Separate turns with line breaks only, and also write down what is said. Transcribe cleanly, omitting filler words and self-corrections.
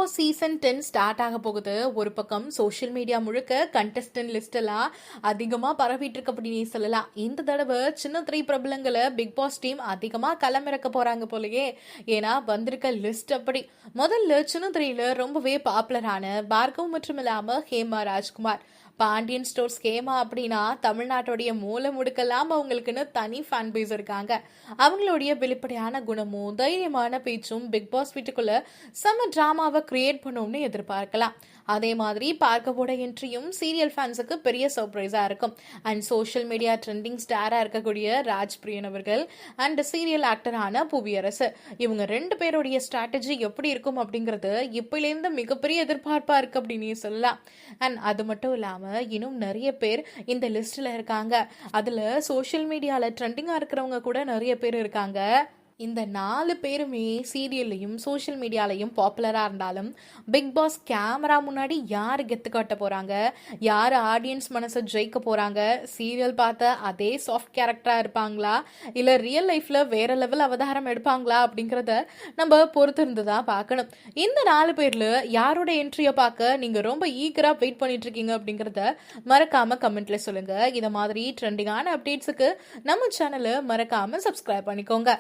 Boss season 10 start ஆக போகுது. ஒரு பக்கம் சோஷியல் மீடியா முழுக்க கண்டஸ்டன்ட் லிஸ்ட் எல்லாம் அதிகமா பரவிட்டு இருக்கு அப்படின்னு சொல்லலாம். இந்த தடவை சின்ன திரை பிரபலங்களை பிக் பாஸ் டீம் அதிகமா களமிறக்க போறாங்க போலயே. ஏன்னா வந்திருக்க லிஸ்ட் அப்படி. முதல்ல சின்ன திரையில ரொம்பவே பாப்புலரான பார்கவ் மற்றும் இல்லாம ஹேமா ராஜ்குமார். பாண்டியன் ஸ்டோர்ஸ் ஹேமா அப்படின்னா தமிழ்நாட்டுடைய மூல முடுக்கெல்லாம் அவங்களுக்குன்னு தனி ஃபேன் பேஸ் இருக்காங்க. அவங்களுடைய வெளிப்படையான குணமும் தைரியமான பேச்சும் பிக் பாஸ் வீட்டுக்குள்ள செம்ம டிராமாவை கிரியேட் பண்ணும்னு எதிர்பார்க்கலாம். அதே மாதிரி பார்க்கவோட என்ட்ரியும் சீரியல் ஃபேன்ஸுக்கு பெரிய சர்ப்ரைஸா இருக்கும். அண்ட் சோஷியல் மீடியா ட்ரெண்டிங் ஸ்டாரா இருக்கக்கூடிய ராஜ் பிரியன் அவர்கள் அண்ட் சீரியல் ஆக்டரான புவியரசு, இவங்க ரெண்டு பேருடைய ஸ்ட்ராட்டஜி எப்படி இருக்கும் அப்படிங்கிறது இப்பிலேருந்து மிகப்பெரிய எதிர்பார்ப்பா இருக்கு அப்படின்னு சொல்லலாம். அண்ட் அது மட்டும் இல்லாம இன்னும் நிறைய பேர் இந்த லிஸ்ட்ல இருக்காங்க. அதுல சோஷியல் மீடியால ட்ரெண்டிங்கா இருக்கிறவங்க கூட நிறைய பேர் இருக்காங்க. இந்த 4 பேருமே சீரியல்லையும் சோஷியல் மீடியாலையும் பாப்புலரா இருந்தாலும் பிக் பாஸ் கேமரா முன்னாடி யாரு கெத்து காட்ட போறாங்க, யாரு ஆடியன்ஸ் மனசை ஜெயிக்க போறாங்க, சீரியல் பார்த்த அதே சாஃப்ட் கேரக்டரா இருப்பாங்களா இல்ல ரியல் லைஃப்ல வேற லெவல் அவதாரம் எடுப்பாங்களா அப்படிங்கறத நம்ம பொறுத்து இருந்துதான் பார்க்கணும். இந்த 4 பேர்ல யாரோட என்ட்ரியை பார்க்க நீங்க ரொம்ப ஈகரா வெயிட் பண்ணிட்டு இருக்கீங்க அப்படிங்கறத மறக்காம கமெண்ட்ல சொல்லுங்க. இத மாதிரி ட்ரெண்டிங்கான அப்டேட்ஸுக்கு நம்ம சேனலை மறக்காம சப்ஸ்கிரைப் பண்ணிக்கோங்க.